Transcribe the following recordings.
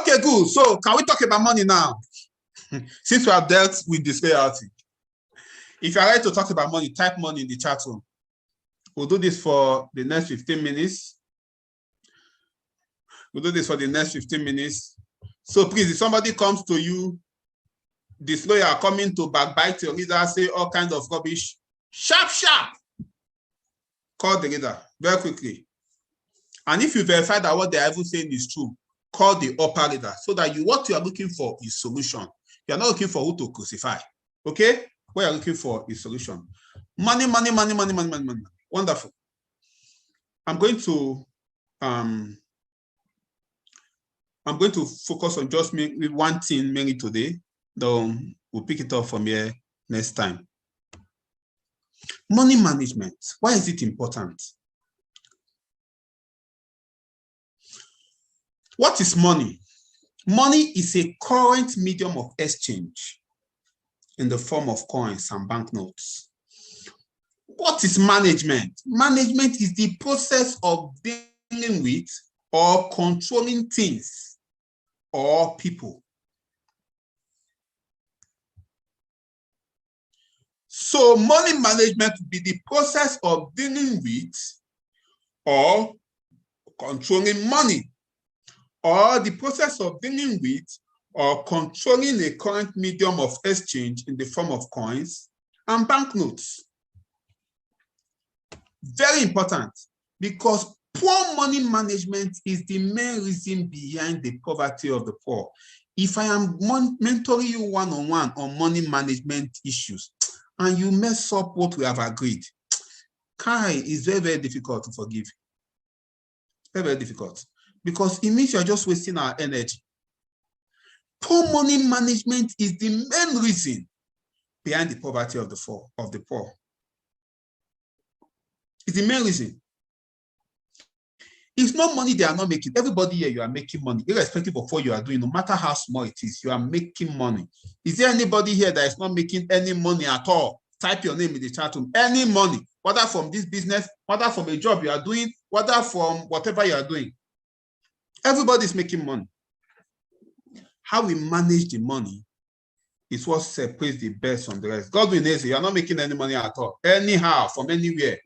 Okay, good. So can we talk about money now? Since we have dealt with disloyalty. If you are ready to talk about money, type money in the chat room. We'll do this for the next 15 minutes. We'll do this for the next 15 minutes. So please, if somebody comes to you, disloyal, coming to backbite your leader, say all kinds of rubbish, sharp, call the leader very quickly. And if you verify that what they are even saying is true, call the upper leader so that what you are looking for is solution. You are not looking for who to crucify. Okay? What you are looking for is solution. Money. Wonderful. I'm going to focus on just one thing mainly today. Though we'll pick it up from here next time. Money management. Why is it important? What is money? Money is a current medium of exchange in the form of coins and banknotes. What is management? Management is the process of dealing with or controlling things or people. So money management will be the process of dealing with or controlling money, or the process of dealing with or controlling a current medium of exchange in the form of coins and banknotes. Very important, because poor money management is the main reason behind the poverty of the poor. If I am mentoring you one-on-one on money management issues and you mess up what we have agreed, Kai, is very, very difficult to forgive. Very, very difficult. Because it means you're just wasting our energy. Poor money management is the main reason behind the poverty of the poor. It's the main reason. It's not money they are not making. Everybody here, you are making money, irrespective of what you are doing, no matter how small it is, you are making money. Is there anybody here that is not making any money at all? Type your name in the chat room. Any money, whether from this business, whether from a job you are doing, whether from whatever you are doing. Everybody is making money. How we manage the money is what separates the best from the rest. God will say you are not making any money at all. Anyhow, from anywhere.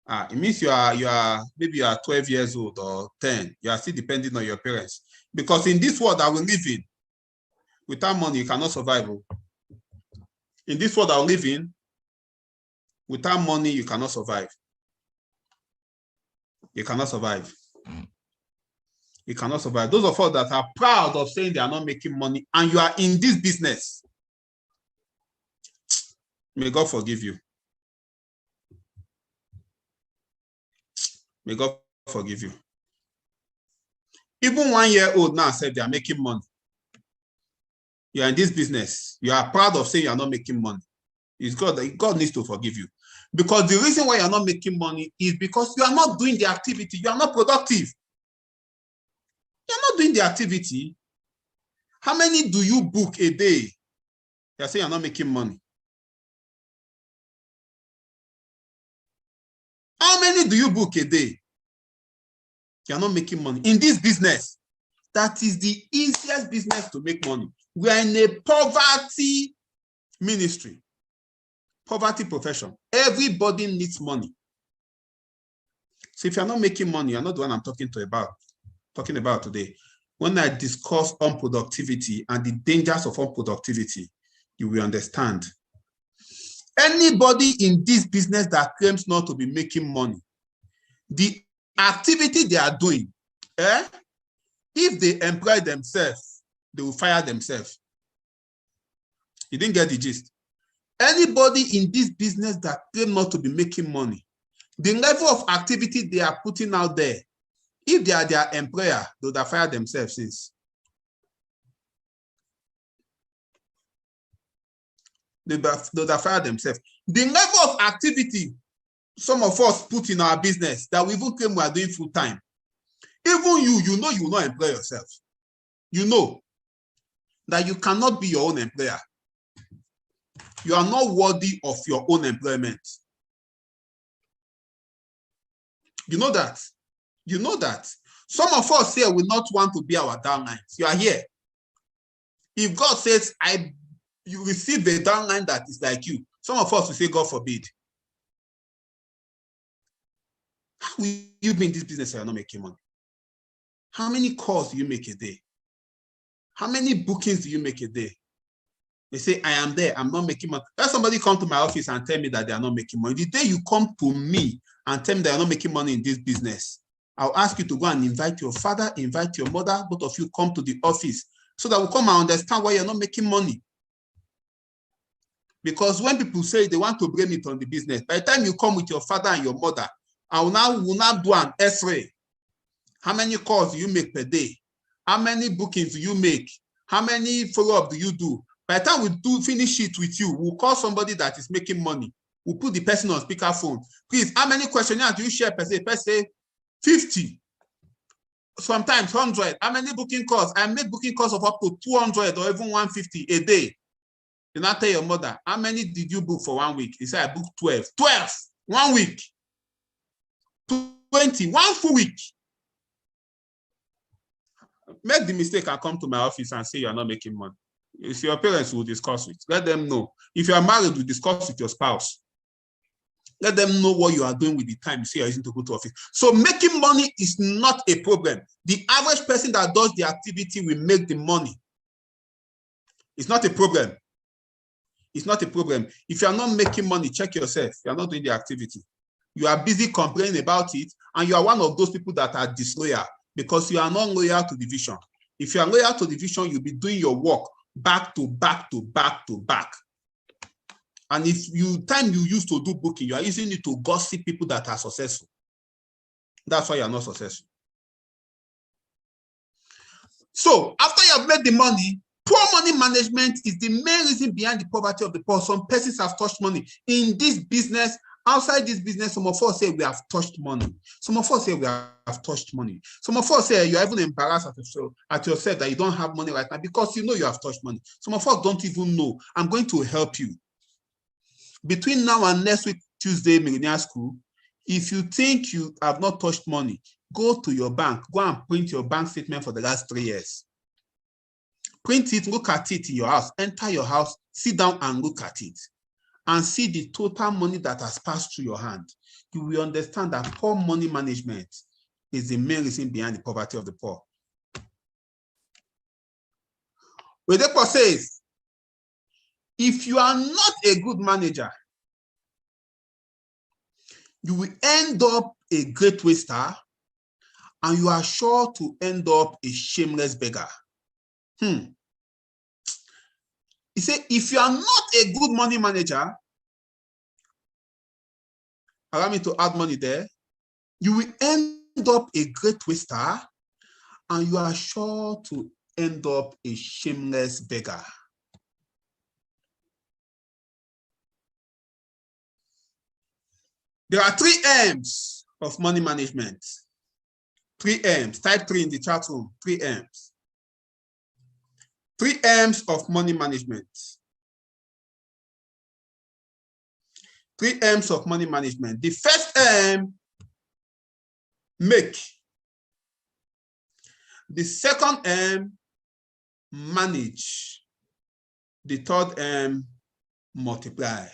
It means maybe you are 12 years old or 10. You are still depending on your parents. Because in this world that we live in, without money, you cannot survive. In this world that we live in, without money, you cannot survive. You cannot survive. You cannot survive. Those of us that are proud of saying they are not making money and you are in this business, may God forgive you. May God forgive you. Even 1 year old now said they are making money. You are in this business. You are proud of saying you are not making money. It's God. God needs to forgive you. Because the reason why you are not making money is because you are not doing the activity. You are not productive. You are not doing the activity. How many do you book a day? You are saying you are not making money. How many do you book a day? You are not making money. In this business, that is the easiest business to make money. We are in a poverty ministry, poverty profession. Everybody needs money. So if you're not making money, you're not the one I'm talking about today. When I discuss unproductivity and the dangers of unproductivity, you will understand. Anybody in this business that claims not to be making money, the activity they are doing, if they employ themselves, they will fire themselves. You didn't get the gist. Anybody in this business that claim not to be making money, the level of activity they are putting out there, if they are their employer, they would have fired themselves since. They would have fired themselves. The level of activity some of us put in our business that we even claim we are doing full time. Even you know you will not employ yourself. You know that you cannot be your own employer. You are not worthy of your own employment. You know that. You know that. Some of us here will not want to be our downlines. You are here. If God says, you receive a downline that is like you, some of us will say, God forbid. How will you be in this business and you're not making money? How many calls do you make a day? How many bookings do you make a day? They say, I am there, I'm not making money. Let somebody come to my office and tell me that they are not making money. The day you come to me and tell me they are not making money in this business, I'll ask you to go and invite your father, invite your mother, both of you come to the office so that we'll come and understand why you're not making money. Because when people say they want to blame it on the business, by the time you come with your father and your mother, I will now do an X-ray. How many calls do you make per day? How many bookings do you make? How many follow-up do you do? By the time we finish it with you, we'll call somebody that is making money. We'll put the person on speakerphone. Please, how many questionnaires do you share per se? Per se, 50. Sometimes 100. How many booking calls? I make booking calls of up to 200 or even 150 a day. You now tell your mother, how many did you book for 1 week? He said, I booked 12. 12! 1 week. 20. 1 full week. Make the mistake and come to my office and say you're not making money. If your parents will discuss it, let them know. If you are married, you discuss with your spouse. Let them know what you are doing with the time you say you're using to go to office. So making money is not a problem. The average person that does the activity will make the money. It's not a problem. It's not a problem. If you are not making money, check yourself. You are not doing the activity. You are busy complaining about it, and you are one of those people that are disloyal because you are not loyal to the vision. If you are loyal to the vision, you'll be doing your work back to back to back to back. And if time you used to do booking, you are using it to gossip people that are successful. That's why you are not successful. So after you have made the money, poor money management is the main reason behind the poverty of the poor. Some persons have touched money. In this business, outside this business, some of us say we have touched money. Some of us say we have touched money. Some of us say you're even embarrassed at yourself that you don't have money right now because you know you have touched money. Some of us don't even know. I'm going to help you. Between now and next week, Tuesday, Millionaire School, if you think you have not touched money, go to your bank. Go and print your bank statement for the last 3 years. Print it, look at it in your house. Enter your house, sit down and look at it. And see the total money that has passed through your hand. You will understand that poor money management is the main reason behind the poverty of the poor. Oyedepo says, if you are not a good manager, you will end up a great waster and you are sure to end up a shameless beggar. He said, if you are not a good money manager, allow me to add money there, you will end up a great waster and you are sure to end up a shameless beggar. There are 3 M's of money management. 3 M's. Type 3 in the chat room. 3 M's. 3 M's of money management. 3 M's of money management. The first M, make. The second M, manage. The third M, multiply.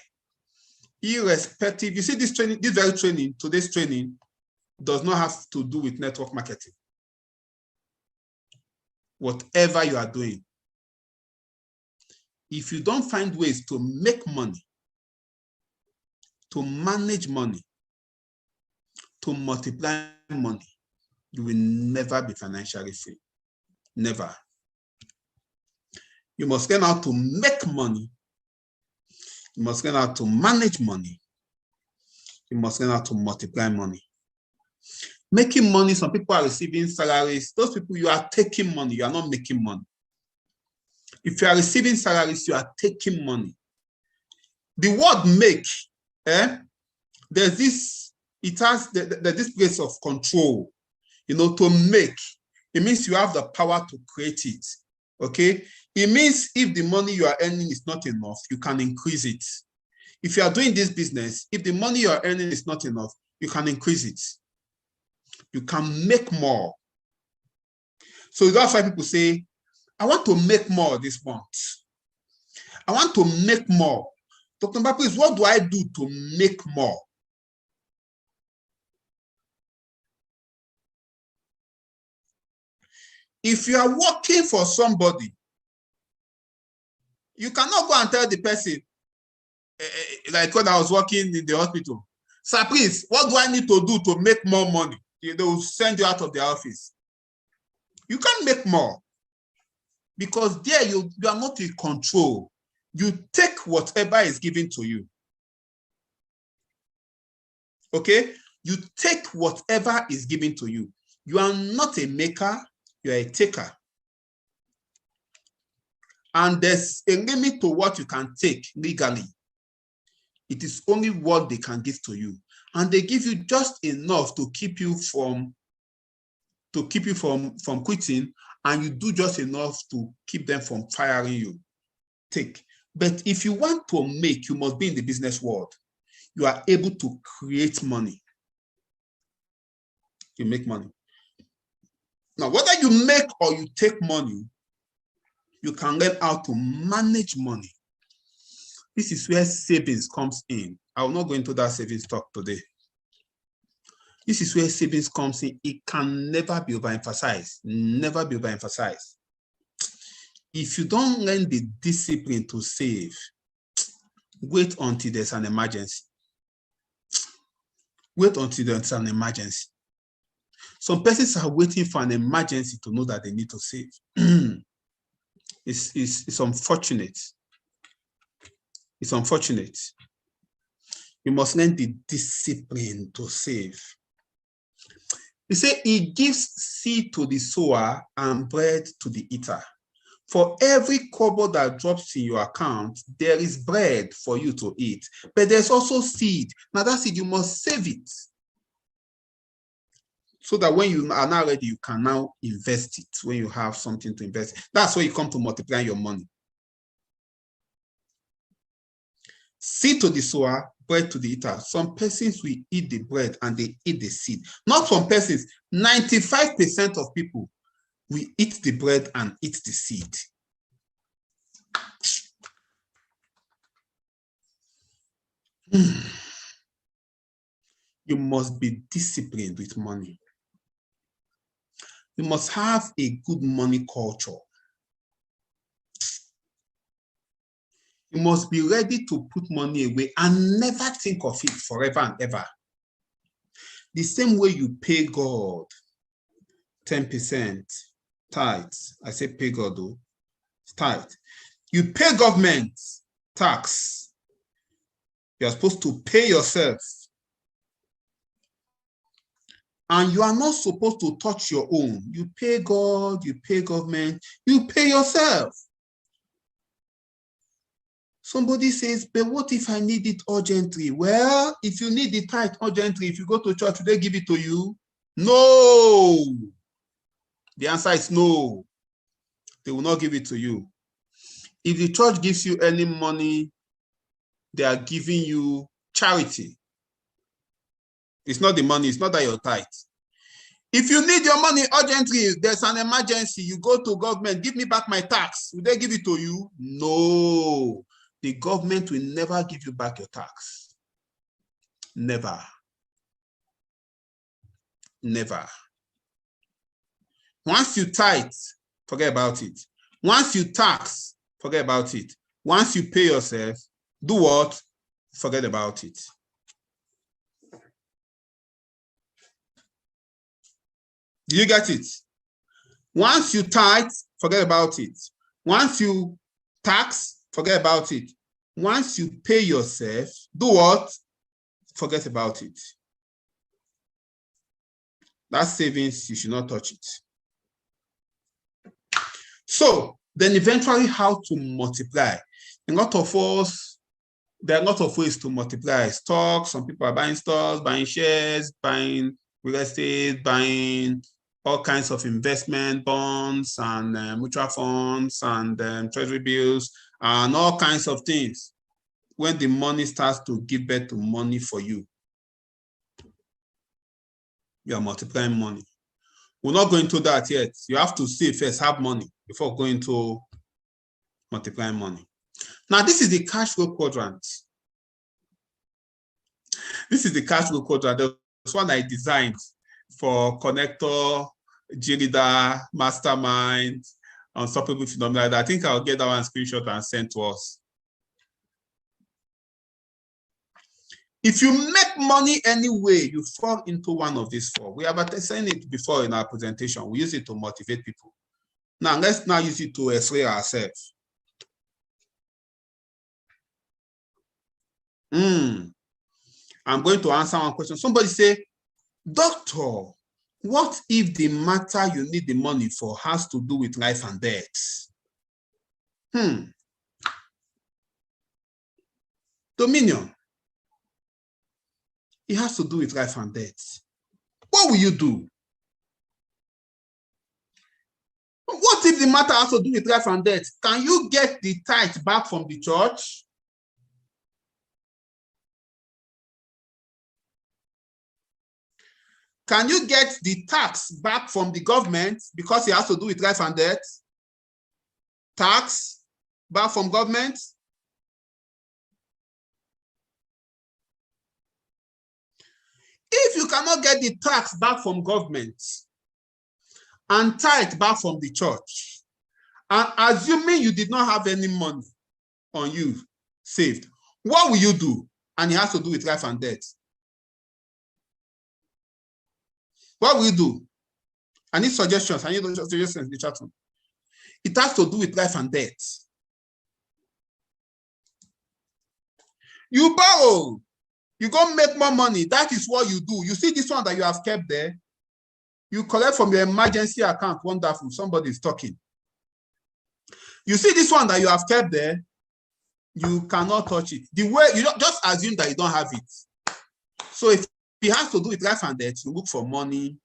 Irrespective, you see this training, this very training, today's training does not have to do with network marketing. Whatever you are doing, if you don't find ways to make money, to manage money, to multiply money, you will never be financially free. Never. You must learn how to make money. You must learn how to manage money. You must learn how to multiply money. Making money, some people are receiving salaries. Those people, you are taking money. You are not making money. If you are receiving salaries, you are taking money. The word make, there's this, it has this place of control, to make. It means you have the power to create it, okay? It means if the money you are earning is not enough, you can increase it. If you are doing this business, if the money you are earning is not enough, you can increase it. You can make more. So that's why people say, I want to make more this month. I want to make more. Dr. Mba, please, what do I do to make more? If you are working for somebody, you cannot go and tell the person, like when I was working in the hospital, sir, please, what do I need to do to make more money? They will send you out of the office. You can't make more because there you are not in control. You take whatever is given to you. Okay? You take whatever is given to you. You are not a maker, you are a taker. And there's a limit to what you can take legally. It is only what they can give to you. And they give you just enough to keep you from quitting, and you do just enough to keep them from firing you. Take. But if you want to make, you must be in the business world. You are able to create money. You make money. Now, whether you make or you take money, you can learn how to manage money. This is where savings comes in. I will not go into that savings talk today. This is where savings comes in. It can never be overemphasized. Never be overemphasized. If you don't learn the discipline to save, wait until there's an emergency. Wait until there's an emergency. Some persons are waiting for an emergency to know that they need to save. It's unfortunate. It's unfortunate. You must learn the discipline to save. He said, he gives seed to the sower and bread to the eater. For every kobo that drops in your account, there is bread for you to eat. But there's also seed. Now that seed, you must save it. So that when you are now ready, you can now invest it when you have something to invest. That's where you come to multiply your money. Seed to the sower, bread to the eater. Some persons will eat the bread and they eat the seed. Not some persons. 95% of people will eat the bread and eat the seed. You must be disciplined with money. You must have a good money culture. You must be ready to put money away and never think of it forever and ever. The same way you pay God 10% tithes. I say pay God though, tithe. You pay government tax. You are supposed to pay yourself. And you are not supposed to touch your own. You pay God, you pay government, you pay yourself. Somebody says, but what if I need it urgently? Well, if you need the tithe urgently, if you go to church, will they give it to you? No. The answer is no. They will not give it to you. If the church gives you any money, they are giving you charity. It's not the money, it's not that your tithe. If you need your money urgently, there's an emergency, you go to government, give me back my tax. Will they give it to you? No. The government will never give you back your tax. Never. Never. Once you tithe, forget about it. Once you tax, forget about it. Once you pay yourself, do what? Forget about it. Do you get it? Once you tithe, forget about it. Once you tax, forget about it. Once you pay yourself, do what? Forget about it. That savings, you should not touch it. So then eventually how to multiply. A lot of us, there are a lot of ways to multiply. Stocks, some people are buying stocks, buying shares, buying real estate, buying all kinds of investment bonds and mutual funds and treasury bills and all kinds of things. When the money starts to give birth to money for you, you are multiplying money. We're not going to that yet. You have to save first, have money before going to multiplying money. Now, this is the cash flow quadrant. This is the cash flow quadrant. That's one I designed for Connector, JLeader, Mastermind, Unstoppable Phenomena. I think I'll get that one screenshot and send to us. If you make money anyway, you fall into one of these four. We have seen it before in our presentation. We use it to motivate people. Now, let's now use it to explain ourselves. I'm going to answer one question. Somebody say, doctor, what if the matter you need the money for has to do with life and death? Dominion. It has to do with life and death. What will you do? What if the matter has to do with life and death? Can you get the tithe back from the church? Can you get the tax back from the government because it has to do with life and death? Tax back from government? If you cannot get the tax back from government and tithe back from the church, and assuming you did not have any money on you saved, what will you do? And it has to do with life and death. What will you do? I need suggestions. I need suggestions in the chat room. It has to do with life and death. You borrow. You go make more money. That is what you do. You see this one that you have kept there? You collect from your emergency account. Wonderful. Somebody is talking. You see this one that you have kept there? You cannot touch it. The way you just assume that you don't have it. So if it has to do with life and death, you look for money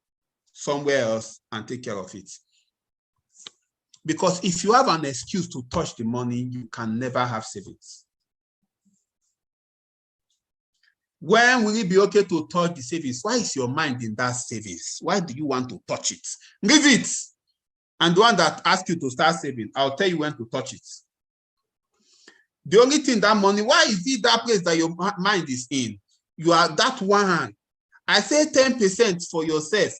somewhere else and take care of it. Because if you have an excuse to touch the money, you can never have savings. When will it be okay to touch the savings? Why is your mind in that savings? Why do you want to touch it? Leave it. And the one that asks you to start saving, I'll tell you when to touch it. The only thing that money, why is it that place that your mind is in? You are that one. I say 10% for yourself.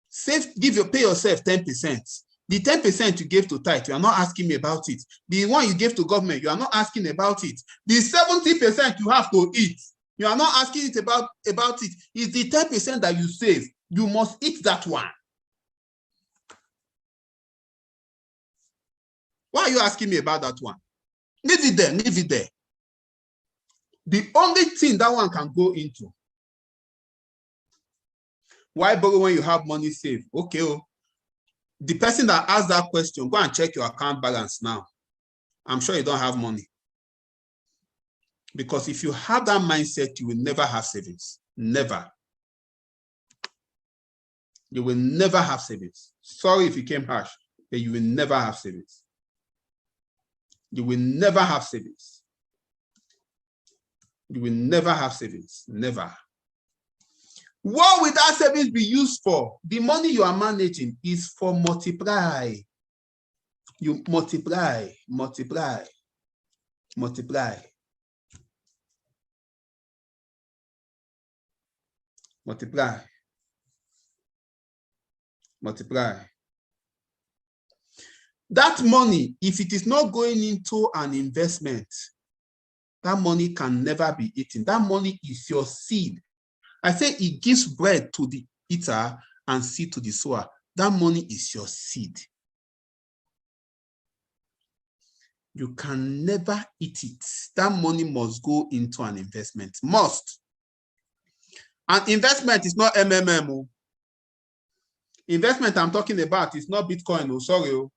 Save, pay yourself 10%. The 10% you gave to tithe, you are not asking me about it. The one you gave to government, you are not asking about it. The 70% you have to eat, you are not asking it about it. It's the 10% that you save. You must eat that one. Why are you asking me about that one? Leave it there, leave it there. The only thing that one can go into. Why borrow when you have money saved? Okay, the person that asked that question, go and check your account balance now. I'm sure you don't have money. Because if you have that mindset, you will never have savings. Never. You will never have savings. Sorry if it came harsh, but you will never have savings. You will never have savings. You will never have savings. Never. What will that savings be used for? The money you are managing is for multiply. You multiply, multiply, multiply. Multiply. Multiply. That money, if it is not going into an investment, that money can never be eaten. That money is your seed. I say it gives bread to the eater and seed to the sower. That money is your seed. You can never eat it. That money must go into an investment. Must. An investment is not MMM. Investment I'm talking about is not Bitcoin. Oh, sorry.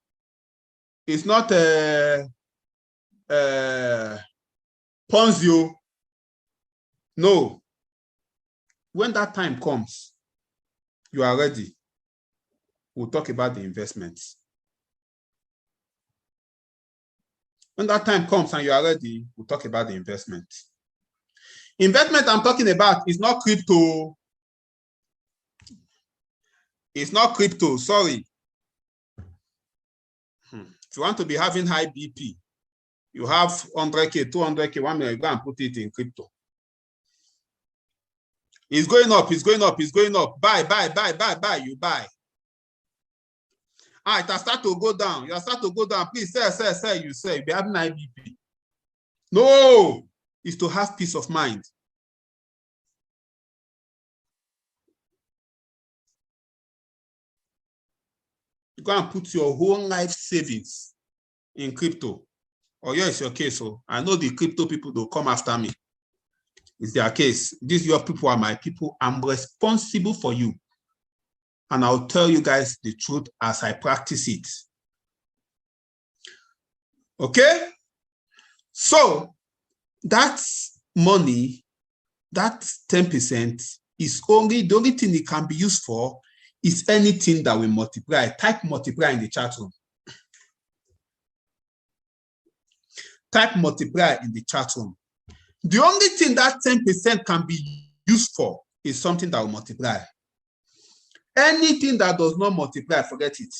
It's not Ponzi. No. When that time comes, you are ready. We'll talk about the investments. When that time comes and you are ready, we'll talk about the investment. Investment I'm talking about is not crypto. It's not crypto, sorry. If you want to be having high BP, you have 100K, 200K, 1 million, go and put it in crypto. It's going up, it's going up, it's going up. Buy, you buy. It has started to go down. You start to go down. Please sell, you sell. You'll be having high BP. No, it's to have peace of mind. You go and put your whole life savings in crypto. Or yes, your case. So I know the crypto people will come after me. It's their case. These your people are my people. I'm responsible for you. And I'll tell you guys the truth as I practice it. Okay? So that money, that 10% is only, the only thing it can be used for is anything that will multiply. Type multiply in the chat room. Type multiply in the chat room. The only thing that 10% can be used for is something that will multiply. Anything that does not multiply, forget it.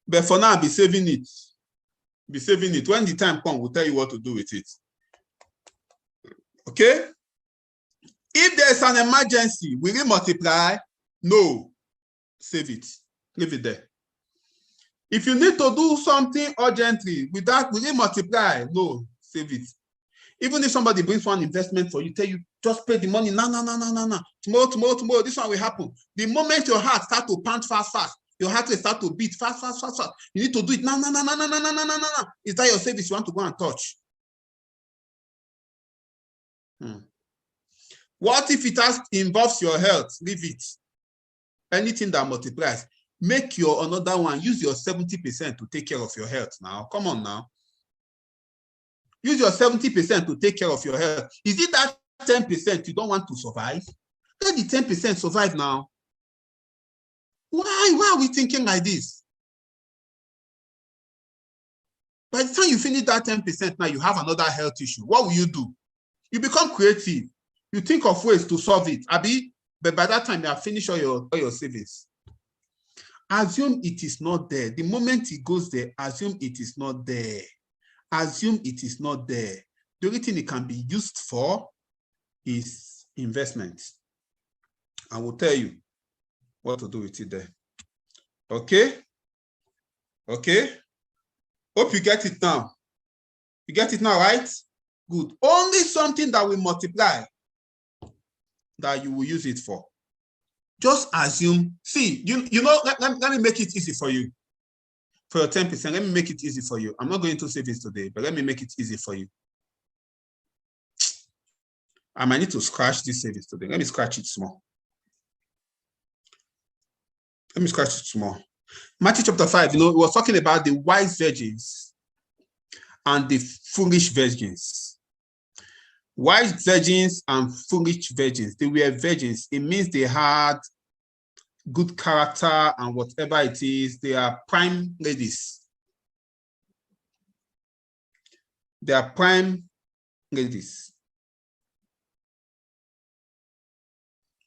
But for now, be saving it. Be saving it. When the time comes, we'll tell you what to do with it. Okay? If there's an emergency, will it multiply? No. Save it. Leave it there. If you need to do something urgently, with that, will it multiply? No. Save it. Even if somebody brings one investment for you, tell you, just pay the money. No. Tomorrow, this one will happen. The moment your heart starts to pound fast, your heart will start to beat fast. You need to do it. No. Is that your service you want to go and touch? What if it involves your health? Leave it. Anything that multiplies, make your another one. Use your 70% to take care of your health now. Come on now. Use your 70% to take care of your health. Is it that 10% you don't want to survive? Let the 10% survive now. Why are we thinking like this? By the time you finish that 10% now, you have another health issue. What will you do? You become creative. You think of ways to solve it. Abi, but by that time, you have finished all your savings. Assume it is not there. The moment it goes there, assume it is not there. Assume it is not there. The only thing it can be used for is investment. I will tell you what to do with it there. Okay? Okay? Hope you get it now. You get it now, right? Good. Only something that will multiply that you will use it for. Just assume. See, you know, let me make it easy for you. For your 10%, let me make it easy for you. I'm not going to save this today, but let me make it easy for you. I might need to scratch this savings today. Let me scratch it small. Let me scratch it small. Matthew chapter 5, you know, it was talking about the wise virgins and the foolish virgins. Wise virgins and foolish virgins. They were virgins. It means they had good character and whatever it is. They are prime ladies. They are prime ladies.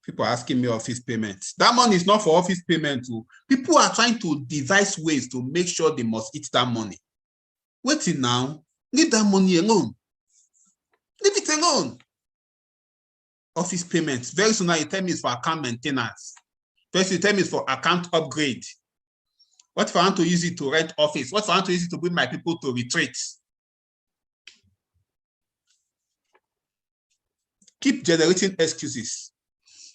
People are asking me office payments. That money is not for office payment. People are trying to devise ways to make sure they must eat that money. Wait now. Leave that money alone. Leave it alone. Office payments. Very soon now you tell me it's for account maintenance. First you tell me it's for account upgrade. What if I want to use it to rent office? What if I want to use it to bring my people to retreat? Keep generating excuses.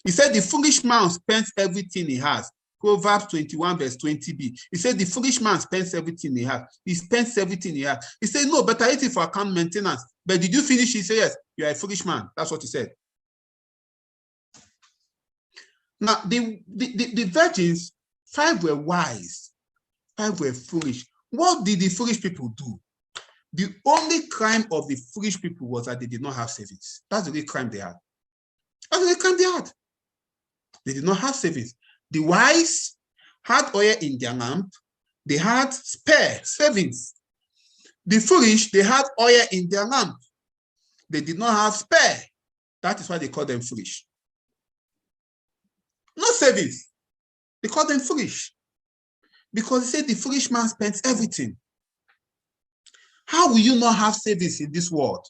He said the foolish man spends everything he has. Proverbs 21 verse 20b. He said the foolish man spends everything he has. He spends everything he has. He said, no, but I use it for account maintenance. But did you finish? He said, yes, you are a foolish man. That's what he said. Now, the virgins, 5 were wise, 5 were foolish. What did the foolish people do? The only crime of the foolish people was that they did not have savings. That's the only crime they had. That's the only crime they had. They did not have savings. The wise had oil in their lamp. They had spare savings. The foolish, they had oil in their lamp. They did not have spare. That is why they call them foolish. No savings. They call them foolish. Because they say the foolish man spends everything. How will you not have savings in this world?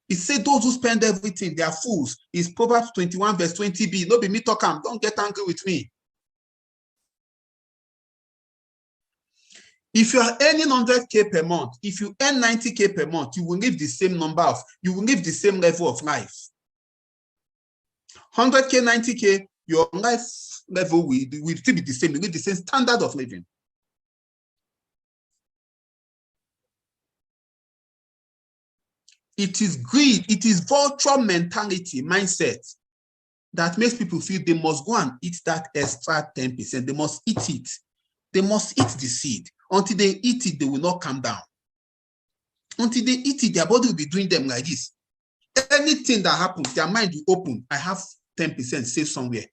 It said those who spend everything, they are fools. It's Proverbs 21 verse 20b. No be me talk am. Don't get angry with me. If you are earning 100K per month, if you earn 90K per month, you will live the same you will live the same level of life. 100K, 90K, your life level will still be the same. You live the same standard of living. It is greed, it is vulture mentality, mindset that makes people feel they must go and eat that extra 10%. They must eat it. They must eat the seed. Until they eat it, they will not come down. Until they eat it, their body will be doing them like this. Anything that happens, their mind will open. I have 10% saved somewhere.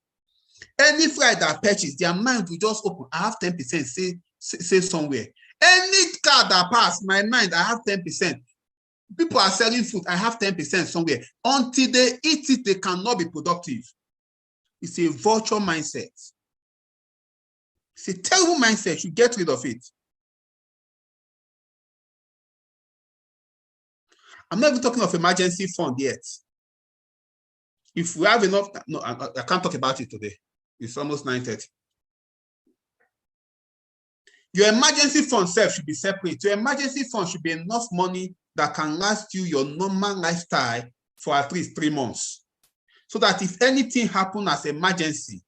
Any fly that perches, their mind will just open. I have 10% saved somewhere. Any car that passes, my mind, I have 10%. People are selling food, I have 10% somewhere. Until they eat it, they cannot be productive. It's a vulture mindset. It's a terrible mindset. You get rid of it. I'm not even talking of emergency fund yet. If we have enough, no, I can't talk about it today. It's almost 9:30. Your emergency fund self should be separate. Your emergency fund should be enough money that can last you your normal lifestyle for at least 3 months. So that if anything happens as emergency,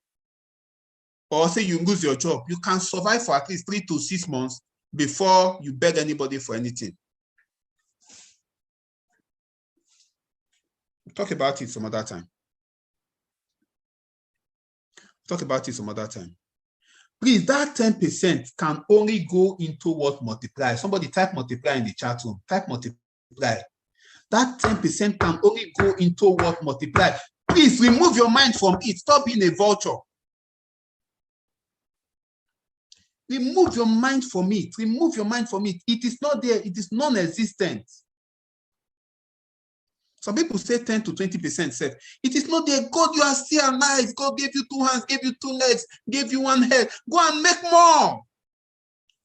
or say you lose your job, you can survive for at least 3 to 6 months before you beg anybody for anything. We'll talk about it some other time. Talk about it some other time. Please, that 10% can only go into what multiply. Somebody type multiply in the chat room. Type multiply. That 10% can only go into what multiply. Please remove your mind from it. Stop being a vulture. Remove your mind from it. Remove your mind from it. It is not there. It is non-existent. Some people say 10 to 20% safe. It is not there. God, you are still alive. God gave you 2 hands, gave you 2 legs, gave you 1 head. Go and make more.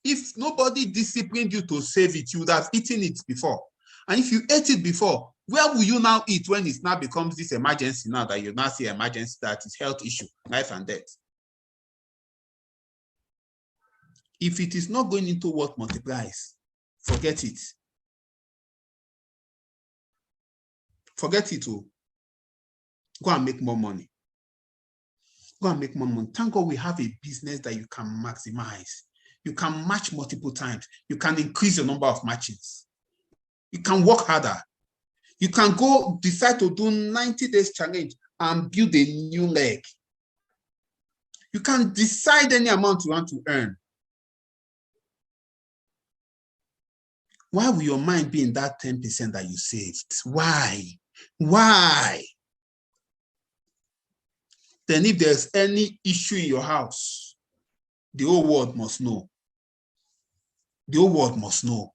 If nobody disciplined you to save it, you would have eaten it before. And if you ate it before, where will you now eat when it now becomes this emergency now that you now see emergency that is health issue, life and death? If it is not going into what multiplies, forget it. Forget it all. Go and make more money. Go and make more money. Thank God we have a business that you can maximize. You can match multiple times. You can increase the number of matches. You can work harder. You can go decide to do 90 days challenge and build a new leg. You can decide any amount you want to earn. Why will your mind be in that 10% that you saved? Why? Why? Then if there's any issue in your house, the whole world must know. The whole world must know.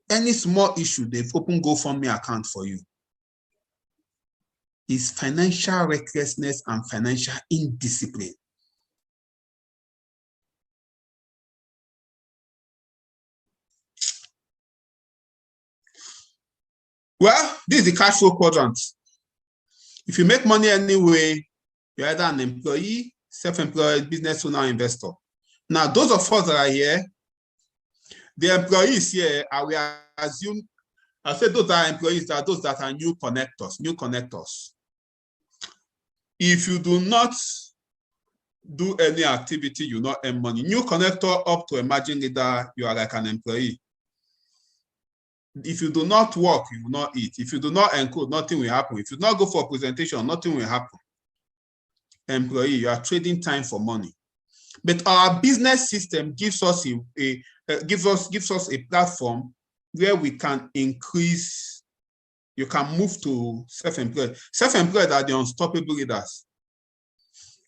Any small issue, they've opened GoFundMe account for you. It's financial recklessness and financial indiscipline. Well, this is the cash flow quadrant. If you make money anyway, you're either an employee, self-employed, business owner, investor. Now, those of us that are here, the employees here, I will assume, I say those are employees, that are those that are new connectors. If you do not do any activity, you not earn money. New connector up to emerging leader, you are like an employee. If you do not work, you will not eat. If you do not encode, nothing will happen. If you do not go for a presentation, nothing will happen. Employee, you are trading time for money. But our business system gives us a platform where we can increase. You can move to self-employed. Self-employed are the unstoppable leaders.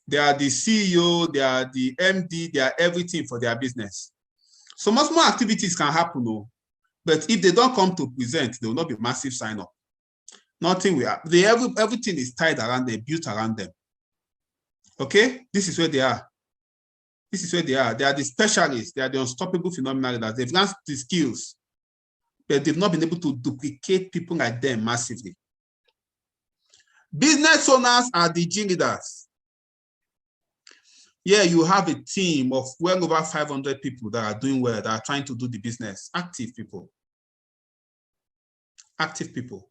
They are the CEO, they are the MD, they are everything for their business. So much more activities can happen, though. But if they don't come to present, there will not be massive sign-up. Nothing we have. Everything is tied around them, built around them. Okay, this is where they are. This is where they are. They are the specialists. They are the unstoppable phenomenal leaders. They've learned the skills, but they've not been able to duplicate people like them massively. Business owners are the G leaders. Yeah, you have a team of well over 500 people that are doing well, that are trying to do the business. Active people. Active people.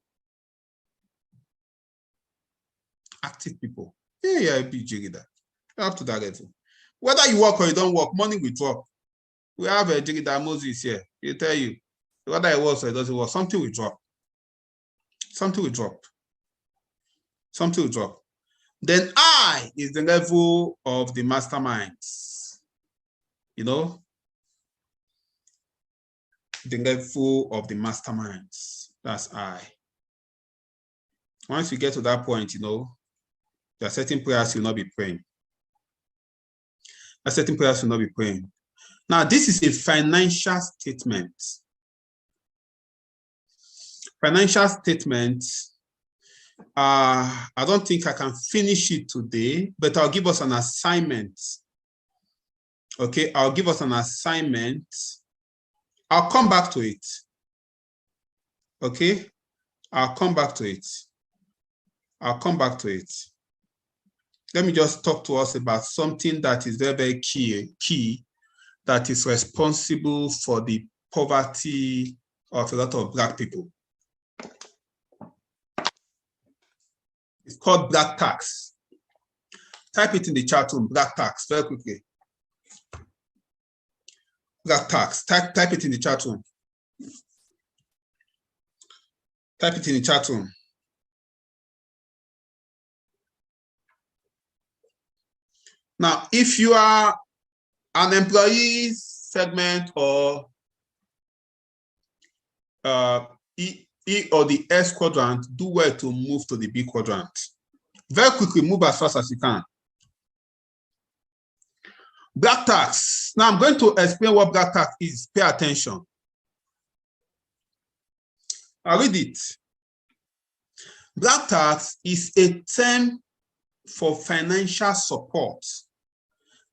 Active people. Yeah, be G leader. Up to that level. Whether you work or you don't work, money will drop. We have a G leader, Moses here. He'll tell you, whether it works or it doesn't work, something will drop. Something will drop. Something will drop. Then I is the level of the masterminds. You know? The level of the masterminds. That's I. Once you get to that point, you know, there are certain prayers you'll not be praying. There are certain prayers you'll not be praying. Now, this is a financial statement. Financial statement. I don't think I can finish it today, but I'll give us an assignment. Okay, I'll give us an assignment. I'll come back to it. Okay, I'll come back to it. I'll come back to it. Let me just talk to us about something that is very, very key, that is responsible for the poverty of a lot of Black people. It's called black tax. Type it in the chat room, black tax, very quickly. Black tax, type it in the chat room. Type it in the chat room. Now, if you are an employee segment or E or the S quadrant, do well to move to the B quadrant. Very quickly, move as fast as you can. Black tax. Now I'm going to explain what black tax is. Pay attention. I'll read it. Black tax is a term for financial support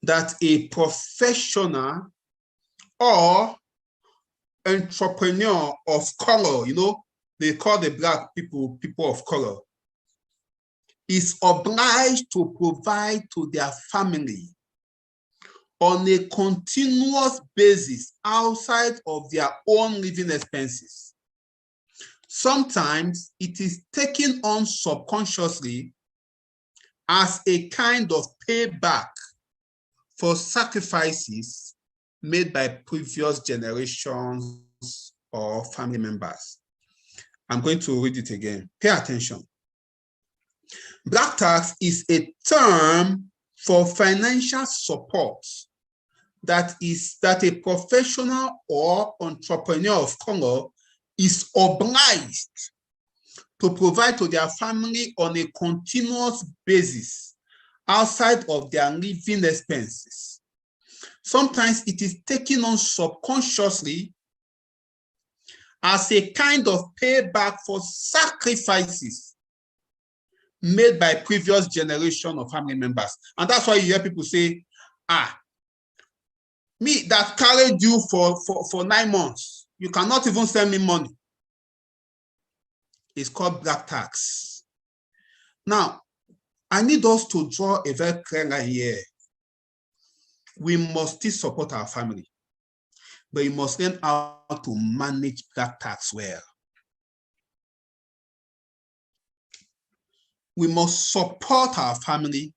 that a professional or entrepreneur of color, you know, they call the Black people people of color, is obliged to provide to their family on a continuous basis outside of their own living expenses. Sometimes it is taken on subconsciously as a kind of payback for sacrifices made by previous generations or family members. I'm going to read it again. Pay attention. Black tax is a term for financial support that a professional or entrepreneur of color is obliged to provide to their family on a continuous basis outside of their living expenses. Sometimes it is taken on subconsciously as a kind of payback for sacrifices made by previous generation of family members. And that's why you hear people say, me that carried you for 9 months, you cannot even send me money. It's called black tax. Now, I need us to draw a very clear line here. We must still support our family, but we must learn how to manage black tax well. We must support our family.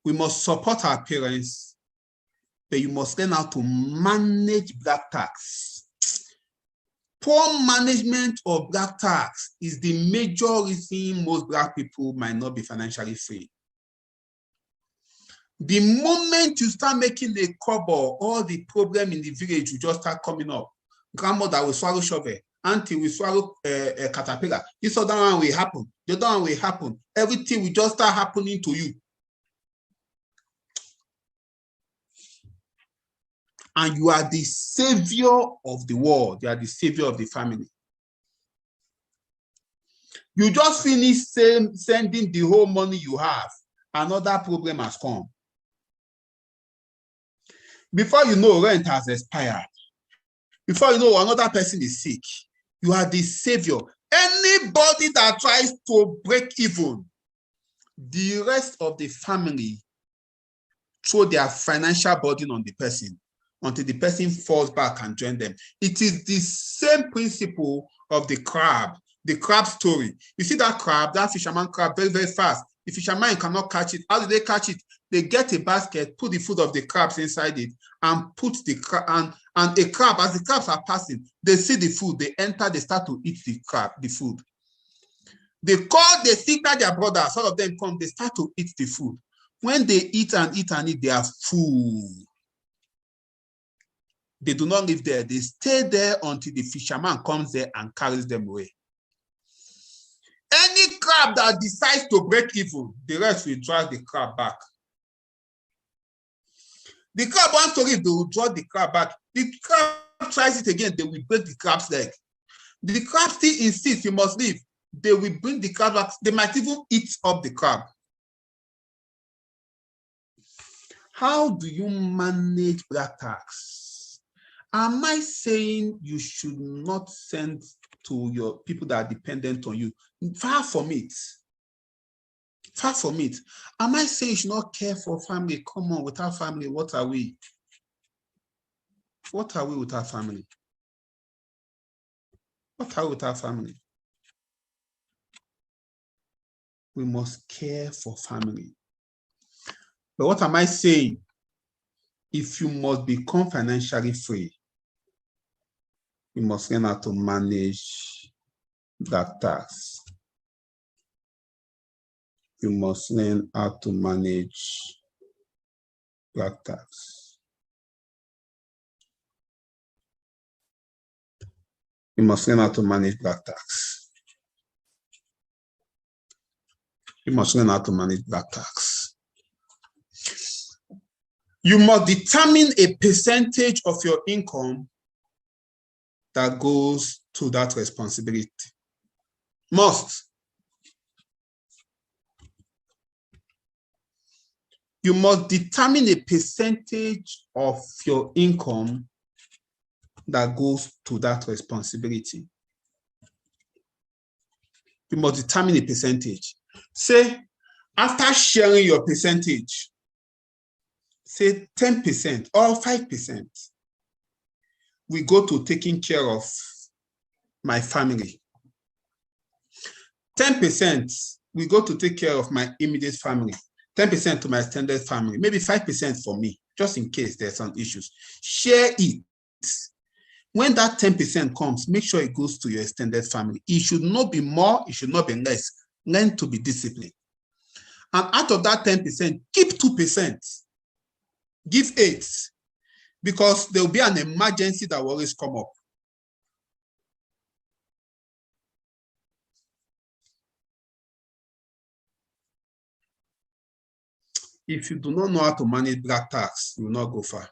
We must support our parents, but you must learn how to manage black tax. Poor management of black tax is the major reason most Black people might not be financially free. The moment you start making a kobo, all the problem in the village will just start coming up. Grandmother will swallow shovel, auntie will swallow a caterpillar. This other one will happen, the other one will happen. Everything will just start happening to you. And you are the savior of the world. You are the savior of the family. You just finish sending the whole money you have. Another problem has come. Before you know, rent has expired. Before you know, another person is sick. You are the savior. Anybody that tries to break even, the rest of the family throw their financial burden on the person until the person falls back and join them. It is the same principle of the crab story. You see that crab, that fisherman crab, very, very fast. The fisherman cannot catch it. How do they catch it? They get a basket, put the food of the crabs inside it, and put the crab, and a crab, as the crabs are passing, they see the food, they enter, they start to eat the food. They signal their brothers, all of them come, they start to eat the food. When they eat and eat and eat, they are full. They do not live there. They stay there until the fisherman comes there and carries them away. Any crab that decides to break even, the rest will drag the crab back. The crab wants to leave, they will draw the crab back. The crab tries it again, they will break the crab's leg. The crab still insists, you must leave. They will bring the crab back. They might even eat up the crab. How do you manage black tax? Am I saying you should not send to your people that are dependent on you? Far from it. Far from it. Am I saying you should not care for family? Come on, without family, what are we? What are we without family? What are we without family? We must care for family. But what am I saying? If you must become financially free, you must learn how to manage that tax. You must learn how to manage black tax. You must learn how to manage black tax. You must learn how to manage black tax. You must determine a percentage of your income that goes to that responsibility. Must. You must determine a percentage of your income that goes to that responsibility. You must determine a percentage. Say, after sharing your percentage, say 10% or 5%, we go to taking care of my family. 10%, we go to take care of my immediate family. 10% to my extended family, maybe 5% for me, just in case there's some issues. Share it. When that 10% comes, make sure it goes to your extended family. It should not be more, it should not be less. Learn to be disciplined. And out of that 10%, keep 2%. Give 8%. Because there will be an emergency that will always come up. If you do not know how to manage black tax, you will not go far.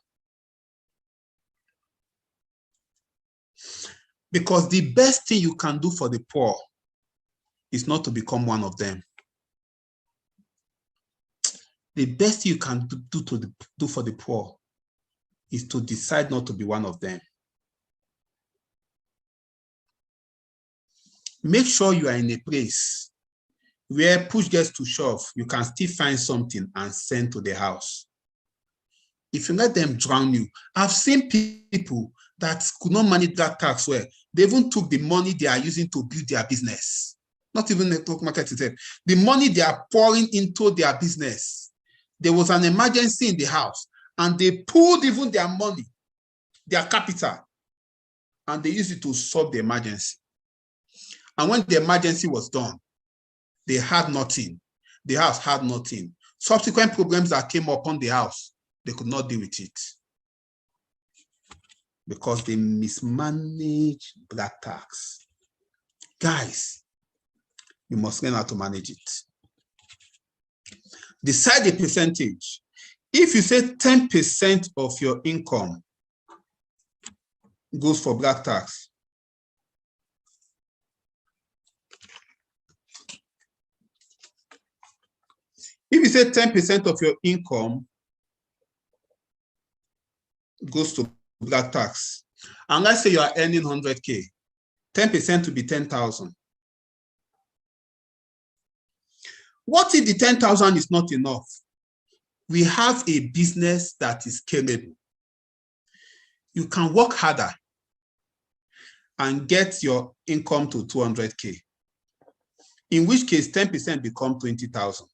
Because the best thing you can do for the poor is not to become one of them. The best you can do for the poor is to decide not to be one of them. Make sure you are in a place where push gets to shove, you can still find something and send to the house. If you let them drown you, I've seen people that could not manage that tax well. They even took the money they are using to build their business. Not even network market itself. The money they are pouring into their business. There was an emergency in the house and they pulled even their money, their capital, and they used it to solve the emergency. And when the emergency was done, they had nothing. The house had nothing. Subsequent problems that came upon the house, they could not deal with it because they mismanaged black tax. Guys, you must learn how to manage it. Decide the percentage. If you say 10% of your income goes for black tax, If you say 10% of your income goes to black tax, and let's say you are earning 100K, 10% will be 10,000. What if the 10,000 is not enough? We have a business that is scalable. You can work harder and get your income to 200K, in which case 10% become 20,000.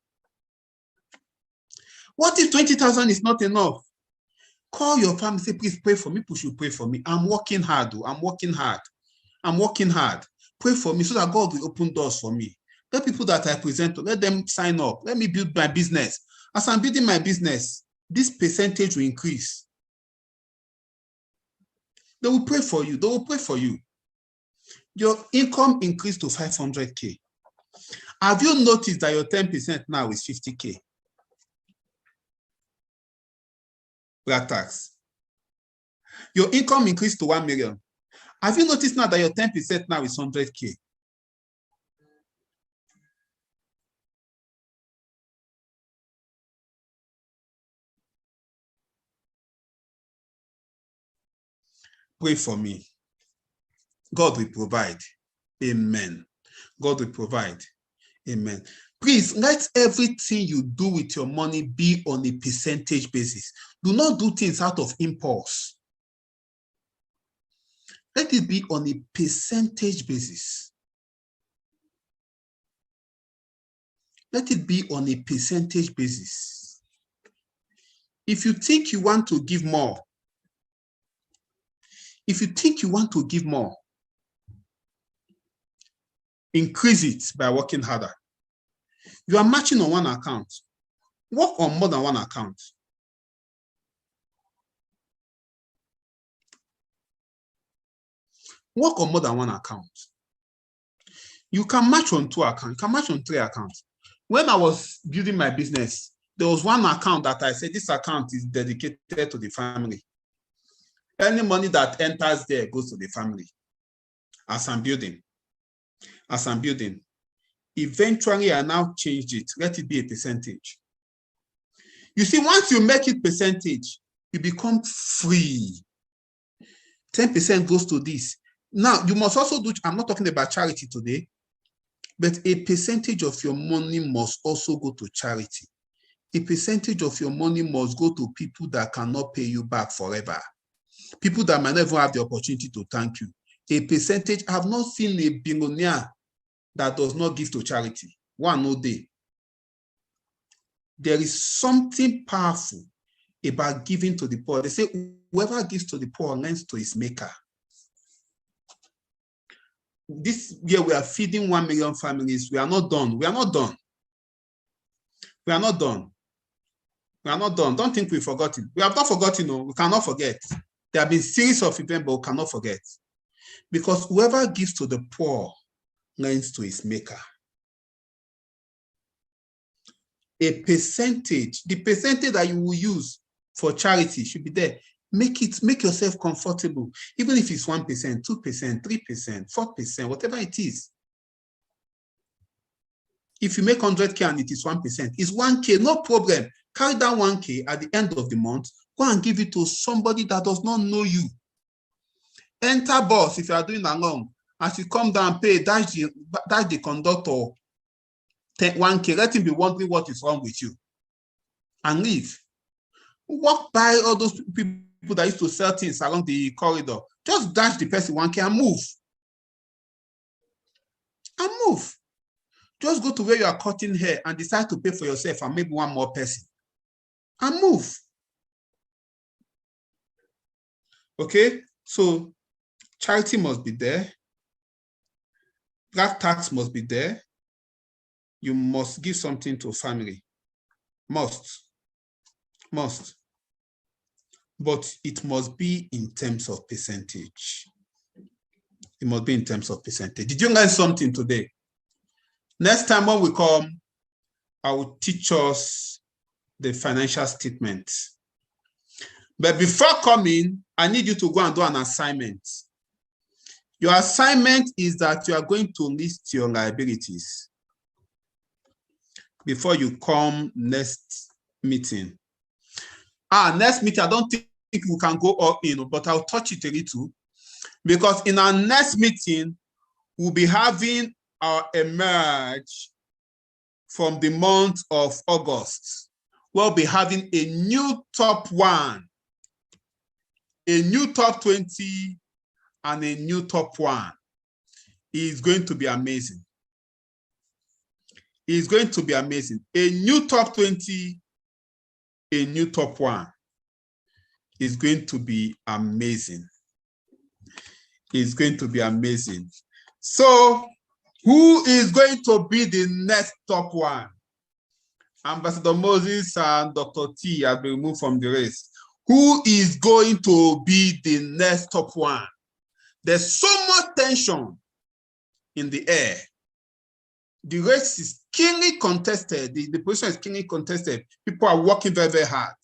What if 20,000 is not enough? Call your family, say, please pray for me. People should pray for me. I'm working hard. I'm working hard. I'm working hard. Pray for me so that God will open doors for me. Let people that I present to, let them sign up. Let me build my business. As I'm building my business, this percentage will increase. They will pray for you. They will pray for you. Your income increased to 500K. Have you noticed that your 10% now is 50K? Black tax. Your income increased to 1 million. Have you noticed now that your 10% now is 100K? Pray for me. God will provide. Amen. God will provide. Amen. Please, let everything you do with your money be on a percentage basis. Do not do things out of impulse. Let it be on a percentage basis. Let it be on a percentage basis. If you think you want to give more, increase it by working harder. You are matching on one account. Work on more than one account. Work on more than one account. You can match on 2 accounts. You can match on 3 accounts. When I was building my business, there was one account that I said, this account is dedicated to the family. Any money that enters there goes to the family. As I'm building. Eventually, I now changed it. Let it be a percentage. You see, once you make it percentage, you become free. 10% goes to this. Now, you must also do, I'm not talking about charity today, but a percentage of your money must also go to charity. A percentage of your money must go to people that cannot pay you back forever. People that might never have the opportunity to thank you. A percentage, I have not seen a billionaire that does not give to charity. One no day. There is something powerful about giving to the poor. They say, whoever gives to the poor lends to his maker. This year we are feeding 1 million families. We are not done. We are not done. We are not done. We are not done. Don't think we've forgotten. We have not forgotten. No, we cannot forget. There have been series of events, but we cannot forget. Because whoever gives to the poor lends to his maker. A percentage, the percentage that you will use for charity should be there. Make yourself comfortable, even if it's 1%, 2%, 3%, 4%, whatever it is. If you make 100K and it is 1%, it's 1K, no problem. Carry that 1K at the end of the month, go and give it to somebody that does not know you. Enter bus if you are doing along. As you come down, pay, dash the conductor 1K, let him be wondering what is wrong with you. And leave. Walk by all those people that used to sell things along the corridor. Just dash the person 1K and move. And move. Just go to where you are cutting hair and decide to pay for yourself and maybe one more person. And move. Okay? So, charity must be there. Black tax must be there. You must give something to family. Must. But it must be in terms of percentage. It must be in terms of percentage. Did you learn something today? Next time when we come, I will teach us the financial statement. But before coming, I need you to go and do an assignment. Your assignment is that you are going to list your liabilities. before you come next meeting. Next meeting, I don't think we can go all in, but I'll touch it a little, because in our next meeting, we'll be having our emerge from the month of August. We'll be having a new top 1, a new top 20, and a new top 1. It's going to be amazing. It's going to be amazing. A new top 20, a new top 1 is going to be amazing. It's going to be amazing. So, who is going to be the next top 1? Ambassador Moses and Dr. T have been removed from the race. Who is going to be the next top 1? There's so much tension in the air. The race is keenly contested. The position is keenly contested. People are working very, very hard.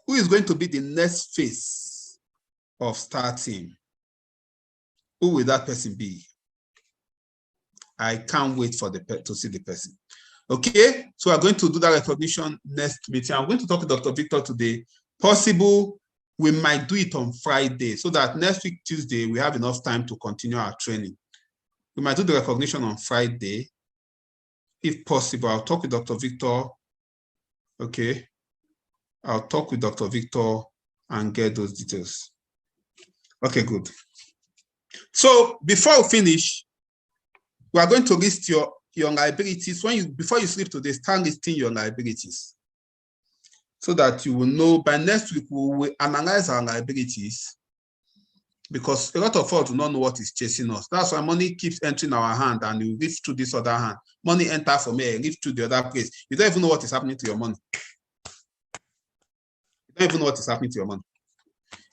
Who is going to be the next face of Star Team? Who will that person be? I can't wait for to see the person. Okay, so we're going to do that recognition next meeting. I'm going to talk to Dr. Victor today. Possible, we might do it on Friday, so that next week, Tuesday, we have enough time to continue our training. We might do the recognition on Friday. If possible, I'll talk with Dr. Victor. Okay, I'll talk with Dr. Victor and get those details. Okay, good. So before we finish, we are going to list your liabilities. Before you sleep today, start listing your liabilities, so that you will know. By next week, we will analyze our liabilities, because a lot of us do not know what is chasing us. That's why money keeps entering our hand, and you live through this other hand. Money enter from here, live through the other place. You don't even know what is happening to your money. You don't even know what is happening to your money.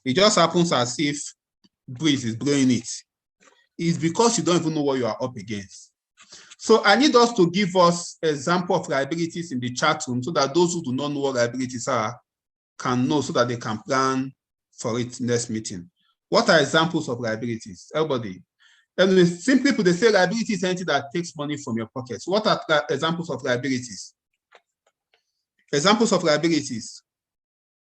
It just happens as if breeze is blowing it. It's because you don't even know what you are up against. So I need us to give us an example of liabilities in the chat room, so that those who do not know what liabilities are can know, so that they can plan for it next meeting. What are examples of liabilities? Everybody. And simply put, they say liability is anything that takes money from your pockets. What are examples of liabilities? Examples of liabilities.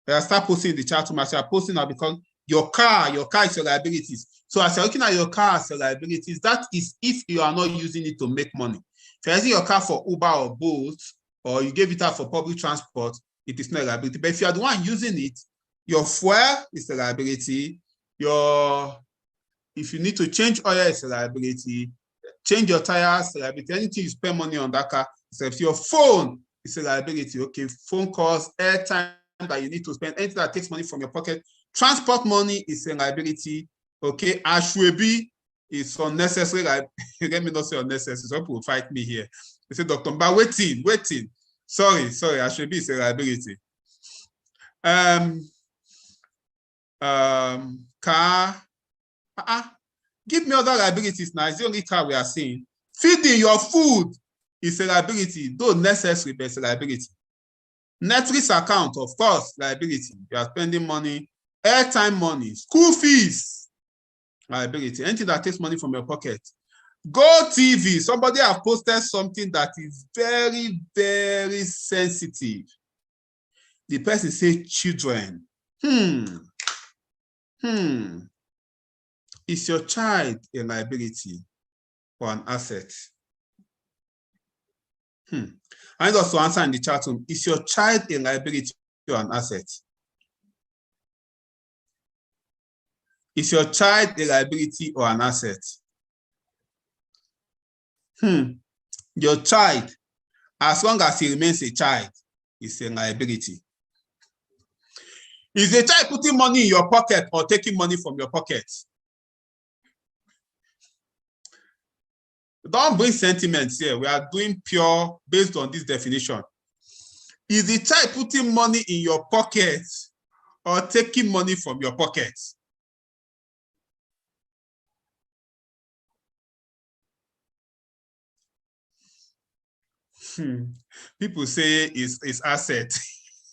I start posting in the chat room. As you are posting now, because your car is your liabilities. So as you're looking at your car as your liabilities, that is if you are not using it to make money. If you're using your car for Uber or Bolt, or you gave it out for public transport, it is not a liability. But if you are the one using it, your fuel is a liability. If you need to change oil, it's a liability. Change your tires, a liability. Anything you spend money on that car, except your phone, is a liability. Okay, phone calls, airtime that you need to spend, anything that takes money from your pocket. Transport money is a liability. Okay, Ashwebi is unnecessary. Let me not say unnecessary. Some people will fight me here. They say, Dr. Mba, waiting. Sorry, Ashwebi is a liability. Car. Give me other liabilities now. It's the only car we are seeing. Feeding your food is a liability, though necessary, but it's a liability. Netflix account, of course, liability. You are spending money. Airtime money, school fees, liability. Anything that takes money from your pocket. GoTV. Somebody have posted something that is very, very sensitive. The person says children. Is your child a liability or an asset? I need us to answer in the chat room. Is your child a liability or an asset? Is your child a liability or an asset? Your child, as long as he remains a child, is a liability. Is the child putting money in your pocket or taking money from your pocket? Don't bring sentiments here. We are doing pure based on this definition. Is the child putting money in your pocket or taking money from your pocket? People say it's asset.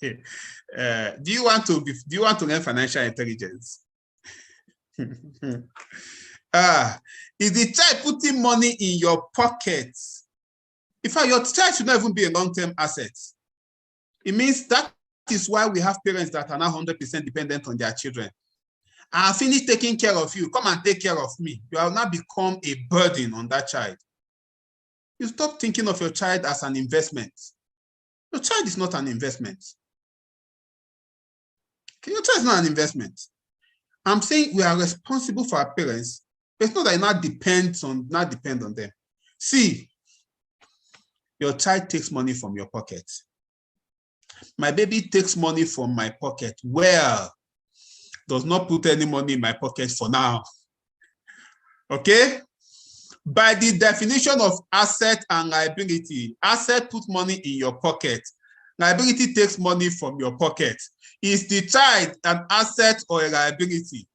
Do you want to learn financial intelligence? Is the child putting money in your pocket In fact, your child should not even be a long-term asset. It means that is why we have parents that are now 100% dependent on their children. I finished taking care of you. Come and take care of me. You have now become a burden on that child. You stop thinking of your child as an investment. Your child is not an investment. Okay, your child is not an investment. I'm saying we are responsible for our parents, but it's not that it not depend on them. See, your child takes money from your pocket. My baby takes money from my pocket. Well, does not put any money in my pocket for now. Okay? By the definition of asset and liability, asset puts money in your pocket. Liability takes money from your pocket. Is the child an asset or a liability?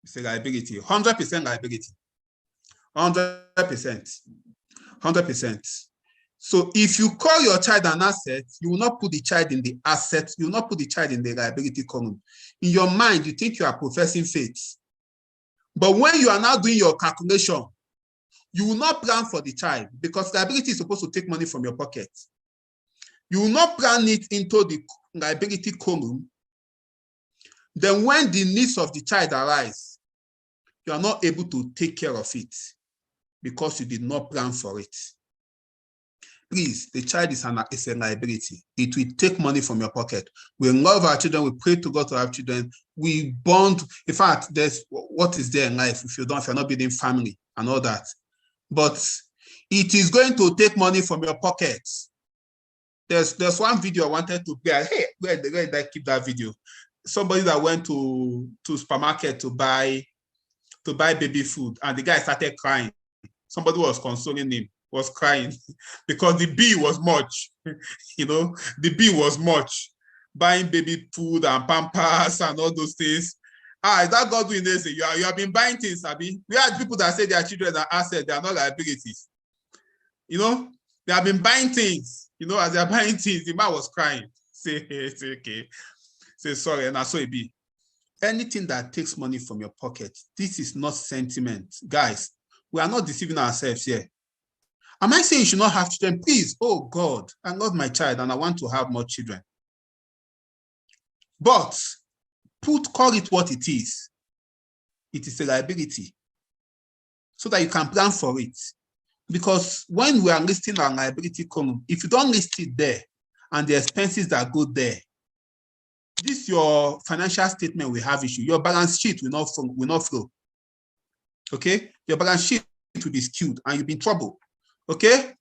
It's a liability, 100% liability. 100%. 100%. So if you call your child an asset, you will not put the child in the asset, you will not put the child in the liability column. In your mind, you think you are professing faith. But when you are now doing your calculation, you will not plan for the child because liability is supposed to take money from your pocket. You will not plan it into the liability column. Then when the needs of the child arise, you are not able to take care of it because you did not plan for it. Please, the child is a liability. It will take money from your pocket. We love our children. We pray to God to have children. We bond. In fact, there's what is there in life if you're not building family and all that. But it is going to take money from your pocket. There's one video I wanted to play. Hey, where did I keep that video? Somebody that went to supermarket to buy baby food, and the guy started crying. Somebody was consoling him. Was crying because the bill was much, the bill was much. Buying baby food and Pampers and all those things. Is that God doing this? You have been buying things, Abi. We had people that say their children are assets, they are not liabilities. They have been buying things. As they are buying things, the man was crying. Say okay. Say sorry, and so it be. Anything that takes money from your pocket, this is not sentiment. Guys, we are not deceiving ourselves here. Am I saying you should not have children? Please, oh God, I love my child and I want to have more children. But call it what it is. It is a liability so that you can plan for it. Because when we are listing our liability column, if you don't list it there and the expenses that go there, this your financial statement will have issue. Your balance sheet will not flow. Okay? Your balance sheet will be skewed and you'll be in trouble. Okay,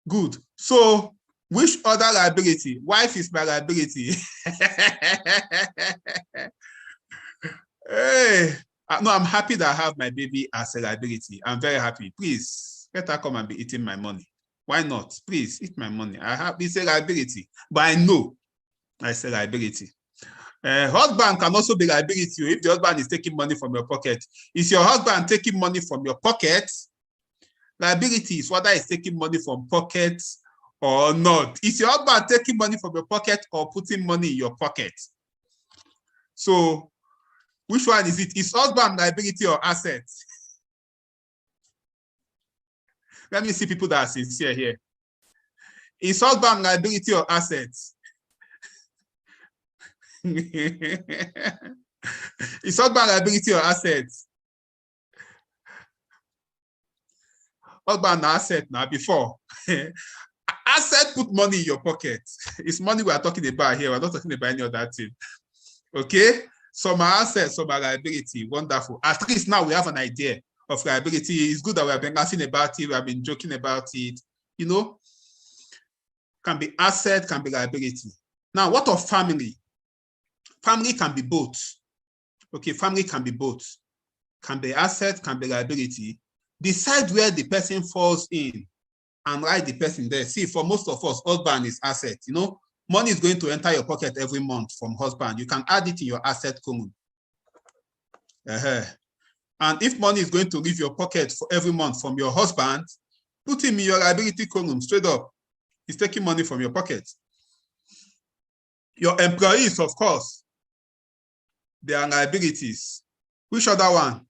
good. So, which other liability? Wife is my liability. Hey, no, I'm happy that I have my baby as a liability. I'm very happy. Please, let her come and be eating my money. Why not? Please, eat my money. It's a liability, but I know it's a liability. Husband can also be liability if the husband is taking money from your pocket. Is your husband taking money from your pocket? Liability is whether he's taking money from pockets or not. Is your husband taking money from your pocket or putting money in your pocket? So, which one is it? Is husband liability or asset? Let me see people that are sincere here. Is husband liability or asset? Is husband liability or asset? Husband asset now before. Asset put money in your pocket. It's money we are talking about here. We're not talking about any other thing. Okay? Some are assets, some are liability. Wonderful. At least now we have an idea of liability. It's good that we have been asking about it. We have been joking about it. Can be asset, can be liability. Now, what of family? Family can be both. Okay, family can be both. Can be asset, can be liability. Decide where the person falls in and write the person there. See, for most of us, husband is asset. Money is going to enter your pocket every month from husband. You can add it in your asset column. And if money is going to leave your pocket for every month from your husband, put him in your liability column straight up. He's taking money from your pocket. Your employees, of course, they are liabilities. Which other one?